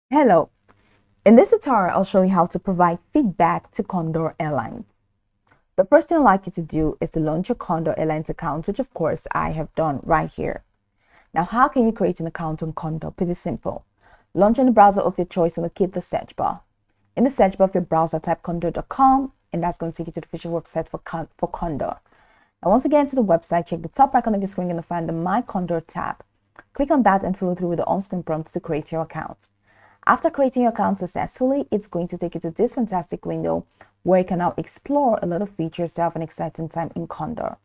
Hello, in this tutorial, I'll show you how to provide feedback to Condor Airlines. The first thing I'd like you to do is to launch your Condor Airlines account, which of course I have done right here. Now, how can you create an account on Condor? Pretty simple. Launch in the browser of your choice and locate the search bar. In the search bar of your browser, type condor.com, and that's going to take you to the official website for Condor. Now, once again, to the website, check the top right corner of your screen and find the My Condor tab. Click on that and follow through with the on-screen prompts to create your account. After creating your account successfully, it's going to take you to this fantastic window where you can now explore a lot of features to have an exciting time in Condor.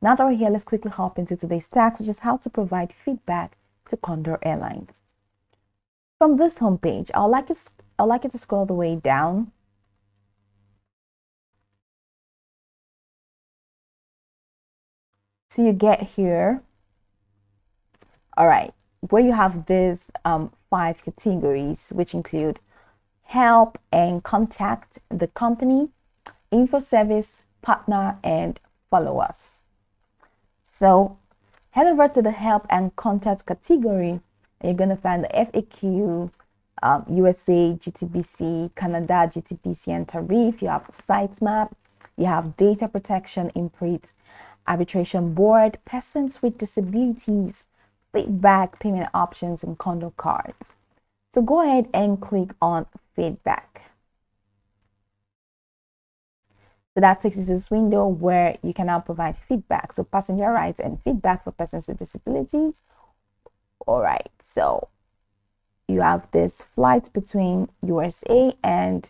Now that we're here, let's quickly hop into today's task, which is how to provide feedback to Condor Airlines. From this homepage, I'd like you to scroll the way down. So you get here, all right, where you have these 5 categories, which include help and contact the company, info service, partner, and follow us. So head over to the help and contact category, and you're going to find the FAQ, USA, GTBC, Canada, GTBC, and tariff. You have the site map, you have data protection, imprint, arbitration board, persons with disabilities, feedback, payment options, and Condor cards. So go ahead and click on feedback. So that takes you to this window where you can now provide feedback. So passenger rights and feedback for persons with disabilities. All right, so you have this flight between USA and,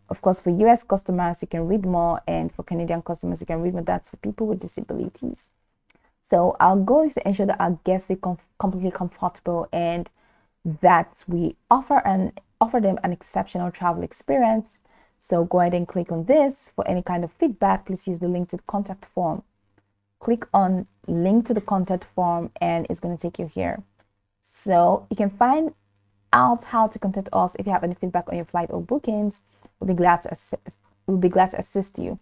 of course, for US customers, you can read more, and for Canadian customers, you can read more. That's for people with disabilities. So our goal is to ensure that our guests feel completely comfortable and that we offer them an exceptional travel experience. So go ahead and click on this. For any kind of feedback, please use the link to the contact form. Click on link to the contact form and it's going to take you here. So you can find out how to contact us if you have any feedback on your flight or bookings. We'll be glad to assist you.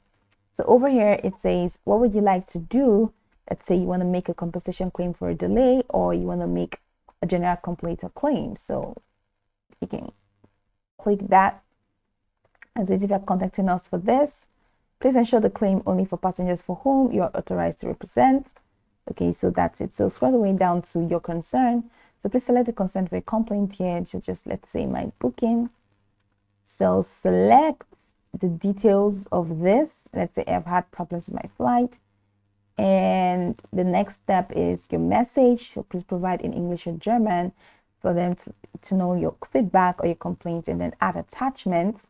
So over here it says, what would you like to do? Let's say you want to make a compensation claim for a delay, or you want to make a general complaint or claim. So you can click that. And so if you're contacting us for this, please ensure the claim only for passengers for whom you are authorized to represent. Okay, so that's it. So scroll the way down to your concern. So please select the concern for a complaint here. So just, let's say, my booking. So select the details of this. Let's say I've had problems with my flight. And the next step is your message. So please provide in English or German for them to know your feedback or your complaint, and then add attachments.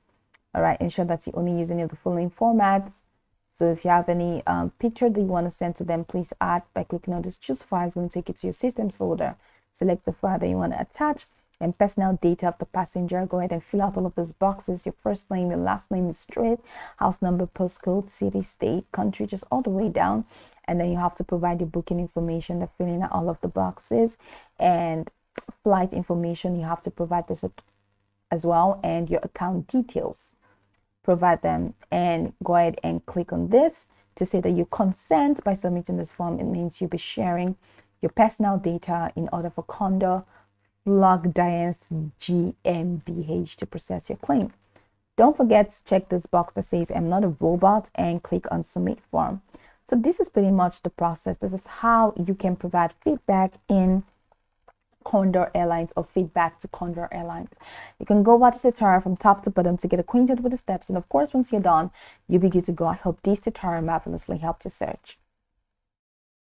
All right, ensure that you only use any of the following formats. So if you have any picture that you want to send to them, please add by clicking on this choose file. It's going to take you to your systems folder. Select the file that you want to attach, and personal data of the passenger. Go ahead and fill out all of those boxes. Your first name, your last name, is street, house number, postcode, city, state, country, just all the way down. And then you have to provide your booking information, the filling out all of the boxes, and flight information. You have to provide this as well, and your account details. Provide them and go ahead and click on this to say that you consent by submitting this form. It means you'll be sharing your personal data in order for Condor Log Diance GmbH to process your claim. Don't forget to check this box that says I'm not a robot and click on submit form. So this is pretty much the process. This is how you can provide feedback in Condor Airlines, or feedback to Condor Airlines. You can go watch the tutorial from top to bottom to get acquainted with the steps, and of course once you're done, you'll be good to go. I hope this tutorial marvelously helped you search.